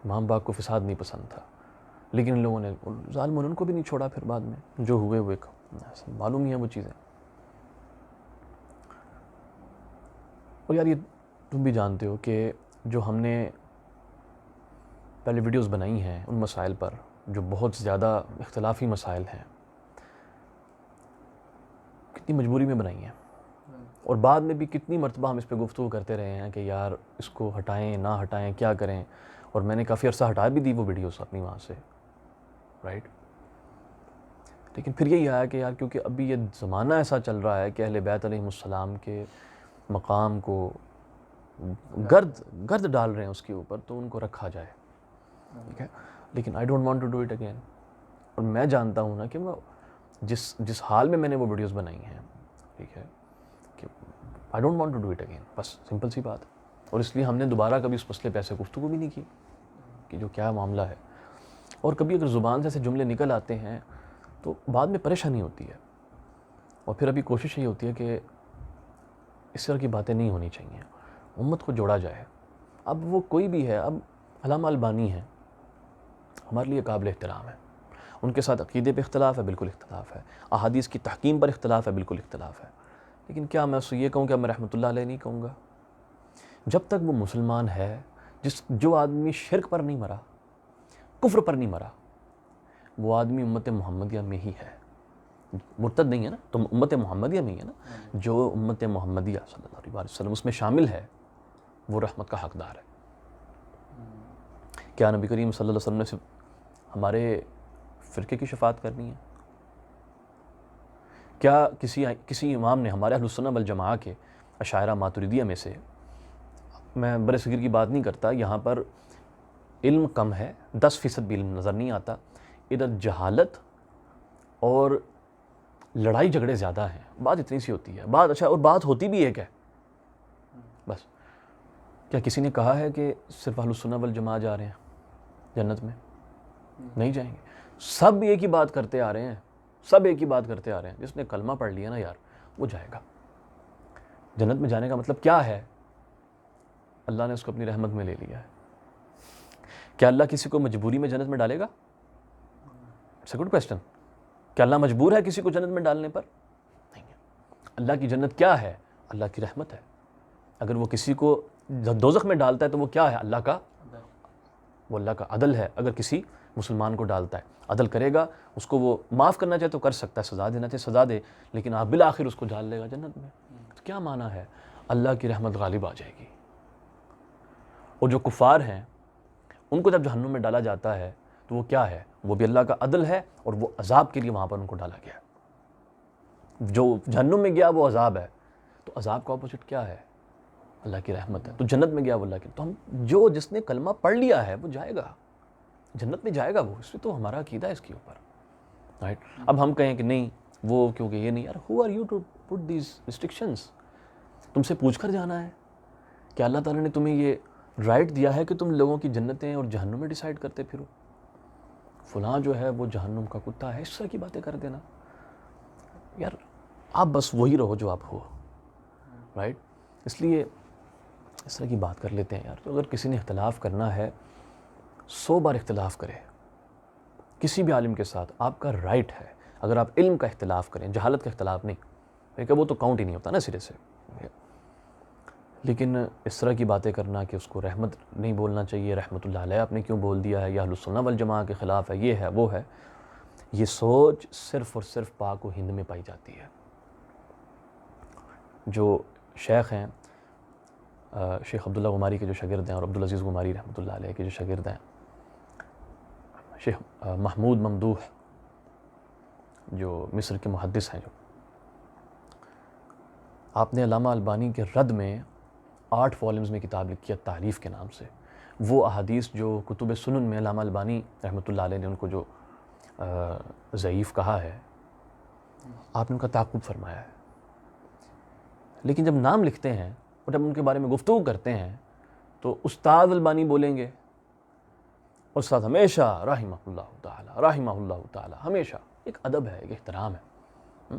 امام باپ کو فساد نہیں پسند تھا، لیکن ان لوگوں نے ظالموں نے ان کو بھی نہیں چھوڑا، پھر بعد میں جو ہوئے معلوم ہی ہیں وہ چیزیں۔ اور یار یہ تم بھی جانتے ہو کہ جو ہم نے پہلے ویڈیوز بنائی ہیں ان مسائل پر جو بہت زیادہ اختلافی مسائل ہیں، کتنی مجبوری میں بنائی ہیں، اور بعد میں بھی کتنی مرتبہ ہم اس پہ گفتگو کرتے رہے ہیں کہ یار اس کو ہٹائیں نہ ہٹائیں، کیا کریں، اور میں نے کافی عرصہ ہٹا بھی دی وہ ویڈیوز اپنی وہاں سے، رائٹ۔ لیکن پھر یہی آیا کہ یار کیونکہ ابھی یہ زمانہ ایسا چل رہا ہے کہ اہل بیت علیہم السلام کے مقام کو گرد ڈال رہے ہیں اس کے اوپر، تو ان کو رکھا جائے، ٹھیک ہے۔ لیکن I don't want to do it again, اور میں جانتا ہوں نا کہ وہ جس حال میں نے وہ ویڈیوز بنائی ہیں، ٹھیک ہے، کہ I don't want to do it again, بس سمپل سی بات۔ اور اس لیے ہم نے دوبارہ کبھی اس مسئلے پہ ایسے گفتگو بھی نہیں کی کہ جو کیا معاملہ ہے۔ اور کبھی اگر زبان سے ایسے جملے نکل آتے ہیں تو بعد میں پریشانی ہوتی ہے، اور پھر ابھی کوشش یہ ہوتی ہے کہ اس طرح کی باتیں نہیں ہونی چاہیے، امت کو جوڑا جائے۔ اب وہ کوئی بھی ہے، اب علامہ البانی ہے، ہمارے لیے قابل احترام ہے، ان کے ساتھ عقیدے پہ اختلاف ہے، بالکل اختلاف ہے، احادیث کی تحکیم پر اختلاف ہے، بالکل اختلاف ہے، لیکن کیا میں اس سے یہ کہوں کہ میں رحمۃ اللہ علیہ نہیں کہوں گا؟ جب تک وہ مسلمان ہے، جو آدمی شرک پر نہیں مرا، کفر پر نہیں مرا، وہ آدمی امت محمدیہ میں ہی ہے، مرتد نہیں ہے نا، تو امت محمدیہ میں ہی ہے نا. جو امت محمدیہ صلی اللہ علیہ وسلم اس میں شامل ہے وہ رحمت کا حقدار ہے. کیا نبی کریم صلی اللہ علیہ وسلم نے صرف ہمارے فرقے کی شفاعت کرنی ہے؟ کیا کسی امام نے ہمارے اہل السنہ والجماعہ کے اشاعرہ ماتریدیہ میں سے، میں برِ صغیر کی بات نہیں کرتا، یہاں پر علم کم ہے، 10% بھی علم نظر نہیں آتا، ادھر جہالت اور لڑائی جھگڑے زیادہ ہیں، بات اتنی سی ہوتی ہے، بات اچھا، اور بات ہوتی بھی ایک ہے بس. کیا کسی نے کہا ہے کہ صرف اہل السنہ والجماعہ جا رہے ہیں جنت میں؟ نہیں جائیں گے. سب ایک ہی بات کرتے آ رہے ہیں، سب ایک ہی بات کرتے آ رہے ہیں. جس نے کلمہ پڑھ لیا نا یار، وہ جائے گا. جنت میں جانے کا مطلب کیا ہے؟ اللہ نے اس کو اپنی رحمت میں لے لیا ہے. کیا اللہ کسی کو مجبوری میں جنت میں ڈالے گا؟ It's a good question. کیا اللہ مجبور ہے کسی کو جنت میں ڈالنے پر؟ نہیں ہے. اللہ کی جنت کیا ہے؟ اللہ کی رحمت ہے. اگر وہ کسی کو دوزخ میں ڈالتا ہے تو وہ کیا ہے؟ اللہ کا، وہ اللہ کا عدل ہے. اگر کسی مسلمان کو ڈالتا ہے، عدل کرے گا، اس کو وہ معاف کرنا چاہے تو کر سکتا ہے، سزا دینا چاہے سزا دے، لیکن آپ بالآخر اس کو ڈال لے گا جنت میں. تو کیا معنی ہے؟ اللہ کی رحمت غالب آ جائے گی. اور جو کفار ہیں ان کو جب جہنم میں ڈالا جاتا ہے تو وہ کیا ہے؟ وہ بھی اللہ کا عدل ہے، اور وہ عذاب کے لیے وہاں پر ان کو ڈالا گیا. جو جہنم میں گیا وہ عذاب ہے، تو عذاب کا اپوزٹ کیا ہے؟ اللہ کی رحمت ہے. تو جنت میں گیا وہ اللہ کی. تو ہم جس نے کلمہ پڑھ لیا ہے وہ جائے گا جنت میں، جائے گا وہ. اس میں تو ہمارا عقیدہ ہے اس کے اوپر، رائٹ. اب ہم کہیں کہ نہیں وہ کیونکہ یہ نہیں، یار who are you to put these restrictions؟ تم سے پوچھ کر جانا ہے کہ اللہ تعالیٰ نے تمہیں یہ رائٹ دیا ہے کہ تم لوگوں کی جنتیں اور جہنم میں ڈیسائیڈ کرتے پھرو. فلاں جو ہے وہ جہنم کا کتا ہے، اس طرح کی باتیں کر دینا. یار آپ بس وہی رہو جو آپ ہو، رائٹ. اس لیے اس طرح کی بات کر لیتے ہیں یار. تو اگر کسی نے اختلاف کرنا ہے 100 بار اختلاف کرے کسی بھی عالم کے ساتھ، آپ کا رائٹ ہے. اگر آپ علم کا اختلاف کریں، جہالت کا اختلاف نہیں، کیونکہ وہ تو کاؤنٹ ہی نہیں ہوتا نا سرے سے. لیکن اس طرح کی باتیں کرنا کہ اس کو رحمت نہیں بولنا چاہیے، رحمت اللہ علیہ آپ نے کیوں بول دیا ہے، یا اہل السنہ والجماعہ کے خلاف ہے، یہ ہے وہ ہے، یہ سوچ صرف اور صرف پاک و ہند میں پائی جاتی ہے. جو شیخ ہیں، شیخ عبداللہ غماری کے جو شاگرد ہیں، اور عبدالعزیز غماری رحمۃ اللہ علیہ کے جو شاگرد ہیں، شیخ محمود ممدوح جو مصر کے محدث ہیں، جو آپ نے علامہ البانی کے رد میں 8 والمز میں کتاب لکھی ہے تعریف کے نام سے. وہ احادیث جو کتب سنن میں علامہ البانی رحمۃ اللہ علیہ نے ان کو جو ضعیف کہا ہے، آپ نے ان کا تعاقب فرمایا ہے. لیکن جب نام لکھتے ہیں اور جب ان کے بارے میں گفتگو کرتے ہیں تو استاد البانی بولیں گے، استاد ہمیشہ رحمہ اللہ تعالی، رحمہ اللہ تعالی. ہمیشہ ایک ادب ہے، ایک احترام ہے.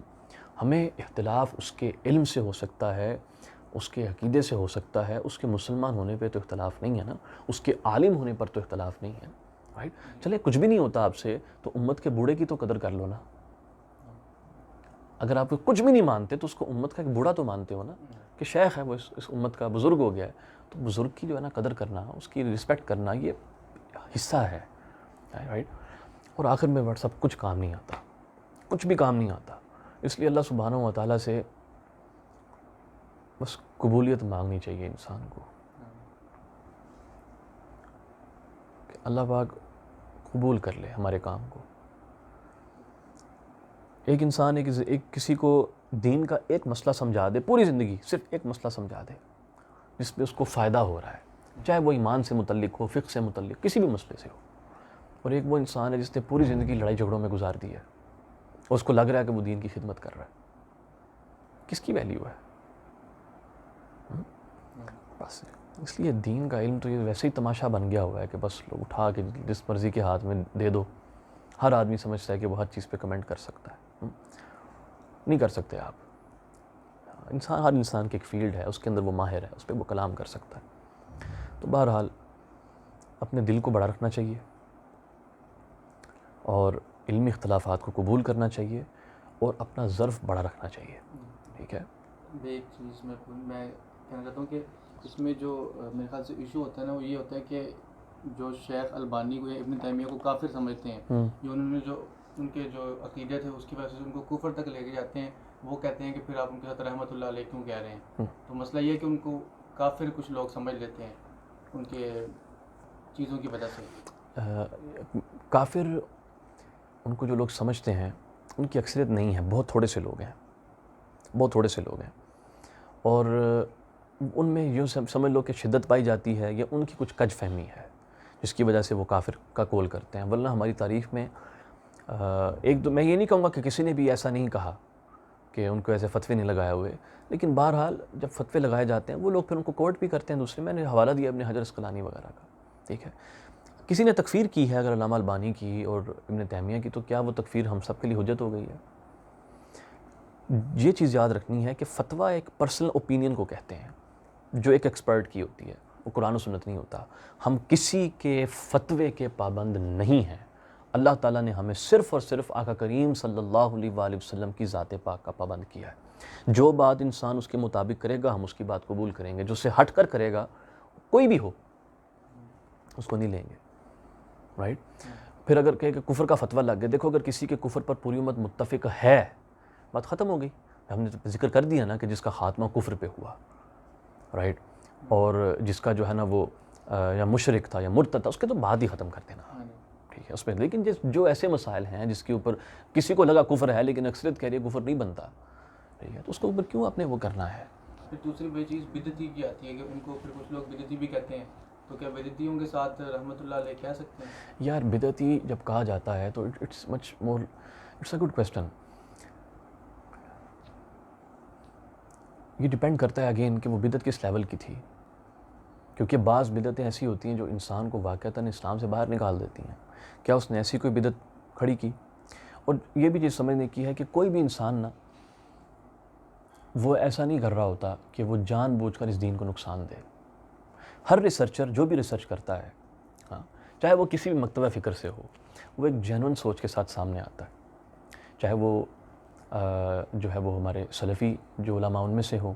ہمیں اختلاف اس کے علم سے ہو سکتا ہے، اس کے عقیدے سے ہو سکتا ہے، اس کے مسلمان ہونے پہ تو اختلاف نہیں ہے نا، اس کے عالم ہونے پر تو اختلاف نہیں ہے، رائٹ. چلے کچھ بھی نہیں ہوتا آپ سے تو امت کے بوڑھے کی تو قدر کر لو نا. اگر آپ کچھ بھی نہیں مانتے تو اس کو امت کا ایک بوڑھا تو مانتے ہو نا، کہ شیخ ہے وہ اس امت کا، بزرگ ہو گیا ہے، تو بزرگ کی جو ہے نا قدر کرنا، اس کی رسپیکٹ کرنا، یہ حصہ ہے، رائٹ. اور آخر میں سب کچھ کام نہیں آتا، کچھ بھی کام نہیں آتا. اس لیے اللہ سبحانہ و تعالیٰ سے بس قبولیت مانگنی چاہیے انسان کو، کہ اللہ پاک قبول کر لے ہمارے کام کو. ایک انسان ایک کسی کو دین کا ایک مسئلہ سمجھا دے، پوری زندگی صرف ایک مسئلہ سمجھا دے جس پہ اس کو فائدہ ہو رہا ہے، چاہے وہ ایمان سے متعلق ہو، فقہ سے متعلق، کسی بھی مسئلے سے ہو. اور ایک وہ انسان ہے جس نے پوری زندگی لڑائی جھگڑوں میں گزار دی ہے اور اس کو لگ رہا ہے کہ وہ دین کی خدمت کر رہا ہے. کس کی ویلیو ہے؟ بس اس لیے دین کا علم تو یہ ویسے ہی تماشا بن گیا ہوا ہے کہ بس لوگ اٹھا کے جس مرضی کے ہاتھ میں دے دو. ہر آدمی سمجھتا ہے کہ وہ ہر چیز پہ کمنٹ کر سکتا ہے. نہیں کر سکتے آپ. ہر انسان کی ایک فیلڈ ہے، اس کے اندر وہ ماہر ہے، اس پہ وہ کلام کر سکتا ہے. تو بہرحال اپنے دل کو بڑا رکھنا چاہیے اور علمی اختلافات کو قبول کرنا چاہیے اور اپنا ظرف بڑا رکھنا چاہیے. ٹھیک ہے. ایک چیز میں کہنا چاہتا ہوں کہ اس میں جو میرے خیال سے ایشو ہوتا ہے نا وہ یہ ہوتا ہے کہ جو شیخ البانی کو یا ابن تیمیہ کو کافر سمجھتے ہیں، جو انہوں نے جو ان کے جو عقیدے تھے اس کی وجہ سے ان کو کفر تک لے کے جاتے ہیں، وہ کہتے ہیں کہ پھر آپ ان کے ساتھ رحمۃ اللہ علیہ کیوں کہہ رہے ہیں؟ تو مسئلہ یہ ہے کہ ان کو کافر کچھ لوگ سمجھ لیتے ہیں ان کے چیزوں کی وجہ سے۔ کافر ان کو جو لوگ سمجھتے ہیں ان کی اکثریت نہیں ہے، بہت تھوڑے سے لوگ ہیں، بہت تھوڑے سے لوگ ہیں، اور ان میں یوں سمجھ لو کہ شدت پائی جاتی ہے یا ان کی کچھ کج فہمی ہے جس کی وجہ سے وہ کافر کا قول کرتے ہیں، ورنہ ہماری تاریخ میں ایک دو، میں یہ نہیں کہوں گا کہ کسی نے بھی ایسا نہیں کہا کہ ان کو ایسے فتوے نہیں لگائے ہوئے، لیکن بہرحال جب فتوے لگائے جاتے ہیں وہ لوگ پھر ان کو کوٹ بھی کرتے ہیں۔ دوسرے میں نے حوالہ دیا ابن حجر عسقلانی وغیرہ کا، ٹھیک ہے، کسی نے تکفیر کی ہے اگر علامہ البانی کی اور ابن تیمیہ کی، تو کیا وہ تکفیر ہم سب کے لیے حجت ہو گئی ہے؟ یہ چیز یاد رکھنی ہے کہ فتویٰ ایک پرسنل اوپینین کو کہتے ہیں جو ایک ایکسپرٹ کی ہوتی ہے، وہ قرآن و سنت نہیں ہوتا۔ ہم کسی کے فتوے کے پابند نہیں ہیں۔ اللہ تعالیٰ نے ہمیں صرف اور صرف آقا کریم صلی اللہ علیہ وآلہ وسلم کی ذات پاک کا پابند کیا ہے۔ جو بات انسان اس کے مطابق کرے گا ہم اس کی بات قبول کریں گے، جو سے ہٹ کر کرے گا کوئی بھی ہو اس کو نہیں لیں گے، رائٹ؟ پھر اگر کہے کہ کفر کا فتویٰ لگ گیا، دیکھو اگر کسی کے کفر پر پوری امت متفق ہے بات ختم ہو گئی۔ ہم نے ذکر کر دیا نا کہ جس کا خاتمہ کفر پہ ہوا، رائٹ، اور جس کا جو ہے نا وہ یا مشرک تھا یا مرتد تھا، اس کے تو بعد ہی ختم کر دینا، ٹھیک ہے، اس میں۔ لیکن جو ایسے مسائل ہیں جس کے اوپر کسی کو لگا کفر ہے لیکن اکثریت کہہ رہی ہے کفر نہیں بنتا، ٹھیک ہے، تو اس کے اوپر کیوں آپ نے وہ کرنا ہے؟ پھر دوسری بڑی چیز بدعتی کی آتی ہے کہ ان کو پھر کچھ لوگ بدعتی بھی کہتے ہیں، تو کیا بدعتیوں کے ساتھ رحمۃ اللہ علیہ کہہ سکتے ہیں؟ یار بدعتی جب کہا جاتا ہے تو it's much more, it's a good question. یہ ڈیپینڈ کرتا ہے اگین کہ وہ بدعت کس لیول کی تھی، کیونکہ بعض بدعتیں ایسی ہوتی ہیں جو انسان کو واقعتاً اسلام سے باہر نکال دیتی ہیں۔ کیا اس نے ایسی کوئی بدعت کھڑی کی؟ اور یہ بھی چیز سمجھنے کی ہے کہ کوئی بھی انسان نا وہ ایسا نہیں کر رہا ہوتا کہ وہ جان بوجھ کر اس دین کو نقصان دے۔ ہر ریسرچر جو بھی ریسرچ کرتا ہے، ہاں، چاہے وہ کسی بھی مکتبہ فکر سے ہو، وہ ایک جینون سوچ کے ساتھ سامنے آتا ہے، چاہے وہ جو ہے وہ ہمارے سلفی جو علماء ان میں سے ہو،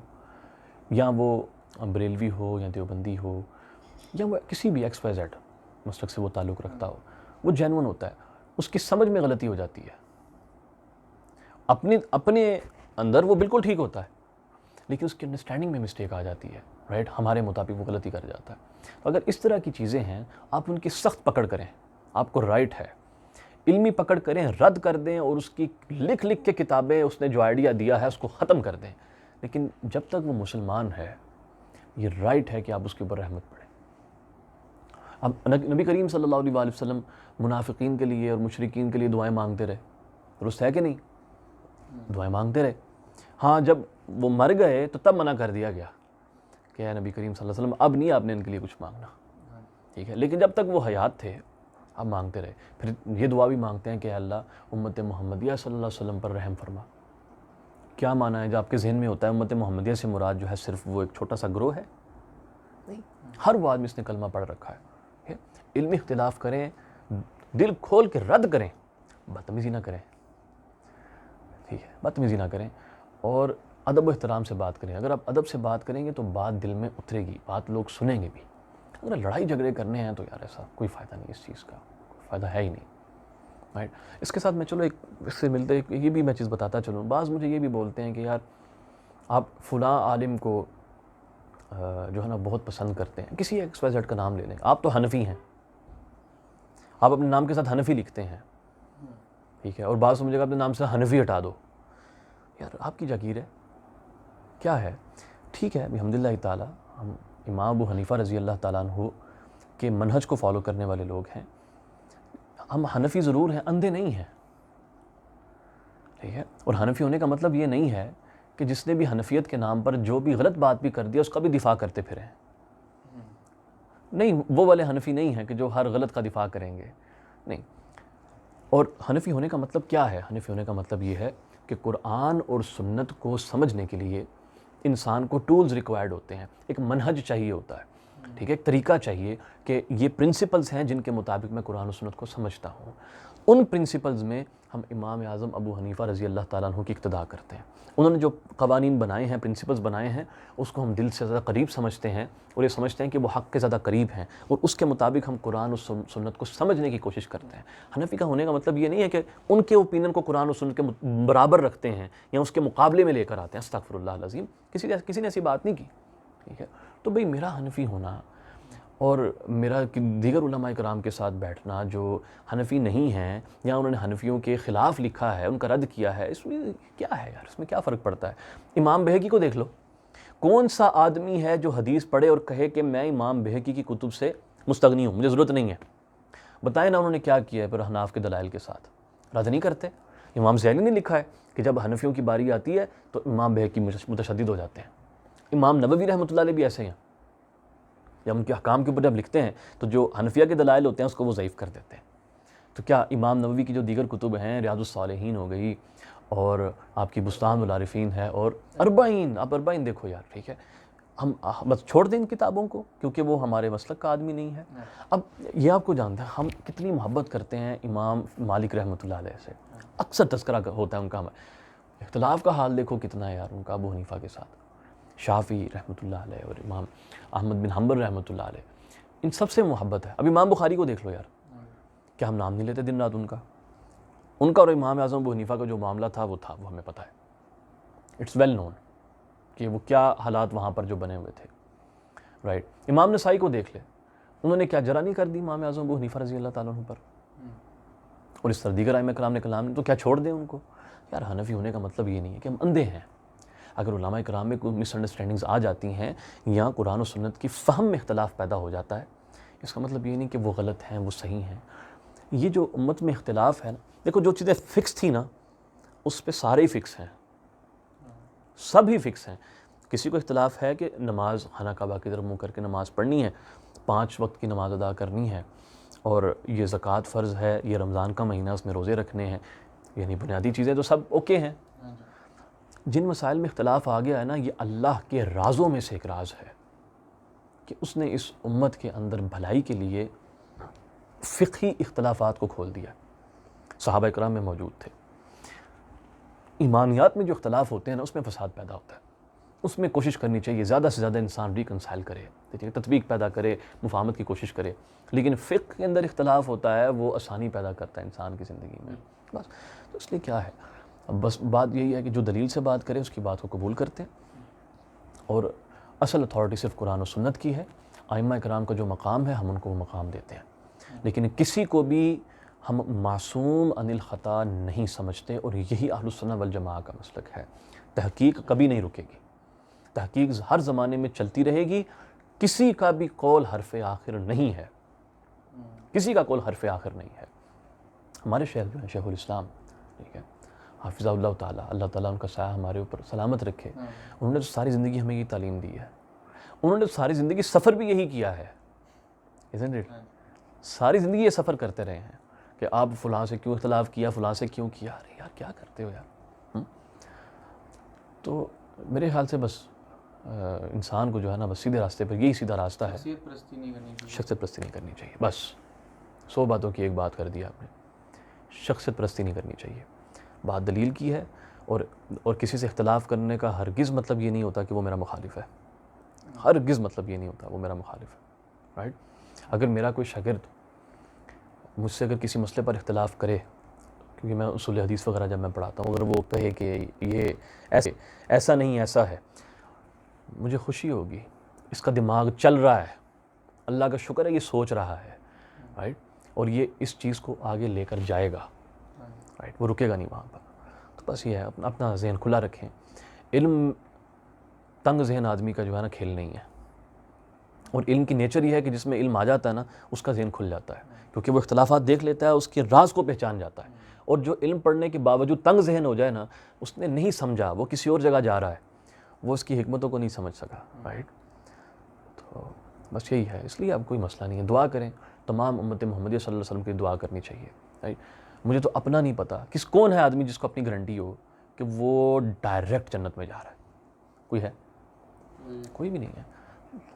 یا وہ بریلوی ہو یا دیوبندی ہو، یا وہ کسی بھی ایکس وائی زیڈ مسلک سے وہ تعلق رکھتا ہو، وہ جینون ہوتا ہے۔ اس کی سمجھ میں غلطی ہو جاتی ہے، اپنے اندر وہ بالکل ٹھیک ہوتا ہے لیکن اس کی انڈرسٹینڈنگ میں مسٹیک آ جاتی ہے، رائٹ، ہمارے مطابق وہ غلطی کر جاتا ہے۔ تو اگر اس طرح کی چیزیں ہیں آپ ان کی سخت پکڑ کریں، آپ کو رائٹ ہے، علمی پکڑ کریں، رد کر دیں، اور اس کی لکھ کے کتابیں اس نے جو آئیڈیا دیا ہے اس کو ختم کر دیں، لیکن جب تک وہ مسلمان ہے یہ رائٹ ہے کہ آپ اس کے اوپر رحمت پڑھیں۔ اب نبی کریم صلی اللہ علیہ وآلہ وسلم منافقین کے لیے اور مشرکین کے لیے دعائیں مانگتے رہے، درست ہے کہ نہیں؟ دعائیں مانگتے رہے، ہاں جب وہ مر گئے تو تب منع کر دیا گیا کہ اے نبی کریم صلی اللہ علیہ وسلم اب نہیں آپ نے ان کے لیے کچھ مانگنا، ٹھیک ہے، لیکن جب تک وہ حیات تھے آپ مانگتے رہے۔ پھر یہ دعا بھی مانگتے ہیں کہ اے اللہ امت محمدیہ صلی اللہ علیہ وسلم پر رحم فرما۔ کیا معنی ہے جو آپ کے ذہن میں ہوتا ہے امت محمدیہ سے مراد جو ہے صرف وہ ایک چھوٹا سا گروہ ہے؟ نہیں، ہر وہ آدمی اس نے کلمہ پڑھ رکھا ہے۔ علمی اختلاف کریں، دل کھول کے رد کریں، بدتمیزی نہ کریں، ٹھیک ہے، بدتمیزی نہ کریں، اور ادب و احترام سے بات کریں۔ اگر آپ ادب سے بات کریں گے تو بات دل میں اترے گی، بات لوگ سنیں گے بھی۔ اگر لڑائی جھگڑے کرنے ہیں تو یار ایسا کوئی فائدہ نہیں، اس چیز کا کوئی فائدہ ہے ہی نہیں، رائٹ۔ اس کے ساتھ میں چلو ایک اس سے ملتے یہ بھی میں چیز بتاتا چلوں، بعض مجھے یہ بھی بولتے ہیں کہ یار آپ فلاں عالم کو جو ہے نا بہت پسند کرتے ہیں، کسی ایکس وائی زیڈ کا نام لے لیں، آپ تو حنفی ہیں، آپ اپنے نام کے ساتھ حنفی لکھتے ہیں، ٹھیک ہے، اور بعض مجھے اپنے نام سے حنفی ہٹا دو، یار آپ کی جاگیر ہے، کیا ہے؟ ٹھیک ہے، الحمدللہ تعالیٰ ہم امام ابو حنیفہ رضی اللہ تعالیٰ عنہ کے منہج کو فالو کرنے والے لوگ ہیں، ہم حنفی ضرور ہیں، اندھے نہیں ہیں، ٹھیک ہے، اور حنفی ہونے کا مطلب یہ نہیں ہے کہ جس نے بھی حنفیت کے نام پر جو بھی غلط بات بھی کر دیا اس کا بھی دفاع کرتے پھریں، نہیں، وہ والے حنفی نہیں ہیں کہ جو ہر غلط کا دفاع کریں گے، نہیں۔ اور حنفی ہونے کا مطلب کیا ہے؟ حنفی ہونے کا مطلب یہ ہے کہ قرآن اور سنت کو سمجھنے کے لیے انسان کو ٹولز ریکوائرڈ ہوتے ہیں، ایک منہج چاہیے ہوتا ہے، ٹھیک ہے، ایک طریقہ چاہیے کہ یہ پرنسپلز ہیں جن کے مطابق میں قرآن و سنت کو سمجھتا ہوں، ان پرنسپلز میں ہم امام اعظم ابو حنیفہ رضی اللہ تعالیٰ عنہ کی اقتداء کرتے ہیں۔ انہوں نے جو قوانین بنائے ہیں، پرنسپلز بنائے ہیں، اس کو ہم دل سے زیادہ قریب سمجھتے ہیں اور یہ سمجھتے ہیں کہ وہ حق کے زیادہ قریب ہیں، اور اس کے مطابق ہم قرآن و سنت کو سمجھنے کی کوشش کرتے ہیں۔ حنفی کا ہونے کا مطلب یہ نہیں ہے کہ ان کے اوپینین کو قرآن و سنت کے برابر رکھتے ہیں یا اس کے مقابلے میں لے کر آتے ہیں، استغفر اللہ العظیم، کسی نے ایسی بات نہیں کی، ٹھیک ہے۔ تو بھئی میرا حنفی ہونا اور میرا دیگر علماء کرام کے ساتھ بیٹھنا جو حنفی نہیں ہیں یا انہوں نے حنفیوں کے خلاف لکھا ہے، ان کا رد کیا ہے، اس میں کیا ہے یار، اس میں کیا فرق پڑتا ہے؟ امام بہقی کو دیکھ لو، کون سا آدمی ہے جو حدیث پڑھے اور کہے کہ میں امام بہقی کی کتب سے مستغنی ہوں، مجھے ضرورت نہیں ہے؟ بتائیں نا انہوں نے کیا کیا ہے پھر حناف کے دلائل کے ساتھ؟ رد نہیں کرتے۔ امام زیلی نے لکھا ہے کہ جب حنفیوں کی باری آتی ہے تو امام بہقی متشدد ہو جاتے ہیں۔ امام نووی رحمۃ اللہ علیہ بھی ایسے ہیں، جب ان کے احکام کے اوپر جب لکھتے ہیں تو جو حنفیہ کے دلائل ہوتے ہیں اس کو وہ ضعیف کر دیتے ہیں۔ تو کیا امام نووی کی جو دیگر کتب ہیں، ریاض الصالحین ہو گئی اور آپ کی بستان العارفین ہے اور اربعین، آپ اربعین دیکھو یار، ٹھیک ہے، ہم بس چھوڑ دیں ان کتابوں کو کیونکہ وہ ہمارے مسلک کا آدمی نہیں ہے۔ اب یہ آپ کو جانتے ہیں ہم کتنی محبت کرتے ہیں امام مالک رحمۃ اللہ علیہ سے، اکثر تذکرہ ہوتا ہے ان کا، اختلاف کا حال دیکھو کتنا ہے یار ان کا ابو حنیفہ کے ساتھ، شافعی رحمۃ اللہ علیہ اور امام احمد بن حنبل رحمۃ اللہ علیہ، ان سب سے محبت ہے۔ اب امام بخاری کو دیکھ لو یار، کیا ہم نام نہیں لیتے دن رات ان کا اور امام اعظم ابو حنیفہ کا جو معاملہ تھا وہ ہمیں پتہ ہے، اٹس ویل نون کہ وہ کیا حالات وہاں پر جو بنے ہوئے تھے، رائٹ۔ امام نسائی کو دیکھ لے، انہوں نے کیا جرح نہیں کر دی امام اعظم ابو حنیفہ رضی اللہ تعالیٰ عنہ پر، اور اس طرح دیگر ائمہ کرام نے کلام نے، تو کیا چھوڑ دیں ان کو؟ یار حنفی ہونے کا مطلب یہ نہیں ہے کہ ہم اندھے ہیں۔ اگر علماء کرام میں کوئی مس انڈرسٹینڈنگز آ جاتی ہیں یا قرآن و سنت کی فہم میں اختلاف پیدا ہو جاتا ہے، اس کا مطلب یہ نہیں کہ وہ غلط ہیں، وہ صحیح ہیں۔ یہ جو امت میں اختلاف ہے نا، دیکھو جو چیزیں فکس تھی نا اس پہ سارے ہی فکس ہیں، سب ہی فکس ہیں۔ کسی کو اختلاف ہے کہ نماز خانہ کعبہ کی طرف منہ کر کے نماز پڑھنی ہے، 5 وقت کی نماز ادا کرنی ہے، اور یہ زکوٰۃ فرض ہے، یہ رمضان کا مہینہ اس میں روزے رکھنے ہیں، یعنی بنیادی چیزیں تو سب اوکے ہیں۔ جن مسائل میں اختلاف آ گیا ہے نا، یہ اللہ کے رازوں میں سے ایک راز ہے کہ اس نے اس امت کے اندر بھلائی کے لیے فقہی اختلافات کو کھول دیا۔ صحابہ کرام میں موجود تھے۔ ایمانیات میں جو اختلاف ہوتے ہیں نا اس میں فساد پیدا ہوتا ہے، اس میں کوشش کرنی چاہیے زیادہ سے زیادہ انسان ریکنسائل کرے، تطبیق پیدا کرے، مفاہمت کی کوشش کرے، لیکن فقہ کے اندر اختلاف ہوتا ہے وہ آسانی پیدا کرتا ہے انسان کی زندگی میں، بس۔ تو اس لیے کیا ہے، بس بات یہی ہے کہ جو دلیل سے بات کرے اس کی بات کو قبول کرتے ہیں، اور اصل اتھارٹی صرف قرآن و سنت کی ہے۔ ائمہ کرام کا جو مقام ہے ہم ان کو وہ مقام دیتے ہیں، لیکن کسی کو بھی ہم معصوم عن الخطا نہیں سمجھتے، اور یہی اہل السنہ والجماعہ کا مسلک ہے۔ تحقیق کبھی نہیں رکے گی، تحقیق ہر زمانے میں چلتی رہے گی، کسی کا بھی قول حرف آخر نہیں ہے، کسی کا قول حرف آخر نہیں ہے۔ ہمارے شیخ جو ہیں شیخ الاسلام، ٹھیک ہے، حافظہ اللہ تعالیٰ، اللہ تعالیٰ ان کا سایہ ہمارے اوپر سلامت رکھے، انہوں نے تو ساری زندگی ہمیں یہ تعلیم دی ہے، انہوں نے ساری زندگی سفر بھی یہی کیا ہے، isn't it؟ ساری زندگی یہ سفر کرتے رہے ہیں کہ آپ فلاں سے کیوں اختلاف کیا، فلاں سے کیوں کیا، ارے یار کیا کرتے ہو یار۔ تو میرے خیال سے بس انسان کو جو ہے نا بس سیدھے راستے پر، یہی سیدھا راستہ ہے، شخصیت پرستی نہیں کرنی چاہیے۔ شخصیت پرستی نہیں کرنی چاہیے، بس 100 باتوں کی ایک بات کر دی آپ نے، شخصیت پرستی نہیں کرنی چاہیے۔ بات دلیل کی ہے، اور کسی سے اختلاف کرنے کا ہرگز مطلب یہ نہیں ہوتا کہ وہ میرا مخالف ہے، ہرگز مطلب یہ نہیں ہوتا وہ میرا مخالف ہے، رائٹ۔ اگر میرا کوئی شاگرد مجھ سے اگر کسی مسئلے پر اختلاف کرے، کیونکہ میں اصول حدیث وغیرہ جب میں پڑھاتا ہوں، اگر وہ کہے کہ یہ ایسا نہیں ایسا ہے، مجھے خوشی ہوگی، اس کا دماغ چل رہا ہے، اللہ کا شکر ہے یہ سوچ رہا ہے، رائٹ، اور یہ اس چیز کو آگے لے کر جائے گا، رائٹ، وہ رکے گا نہیں وہاں پر۔ تو بس یہ ہے، اپنا ذہن کھلا رکھیں۔ علم تنگ ذہن آدمی کا جو ہے نا کھیل نہیں ہے، اور علم کی نیچر یہ ہے کہ جس میں علم آ جاتا ہے نا اس کا ذہن کھل جاتا ہے، کیونکہ وہ اختلافات دیکھ لیتا ہے، اس کے راز کو پہچان جاتا ہے، اور جو علم پڑھنے کے باوجود تنگ ذہن ہو جائے نا، اس نے نہیں سمجھا، وہ کسی اور جگہ جا رہا ہے، وہ اس کی حکمتوں کو نہیں سمجھ سکا، رائٹ۔ تو بس یہی ہے، اس لیے اب کوئی مسئلہ نہیں ہے، دعا کریں، تمام امت محمدیہ صلی اللہ علیہ وسلم کی دعا کرنی چاہیے، رائٹ۔ مجھے تو اپنا نہیں پتا کون ہے آدمی جس کو اپنی گارنٹی ہو کہ وہ ڈائریکٹ جنت میں جا رہا ہے، کوئی ہے؟ کوئی بھی نہیں ہے۔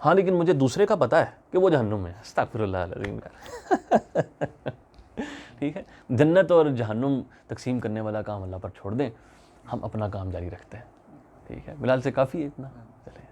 ہاں لیکن مجھے دوسرے کا پتہ ہے کہ وہ جہنم میں ہے، استغفر اللہ العظیم یار ٹھیک ہے، جنت اور جہنم تقسیم کرنے والا کام اللہ پر چھوڑ دیں، ہم اپنا کام جاری رکھتے ہیں. ٹھیک ہے، بلال سے کافی ہے اتنا. چلے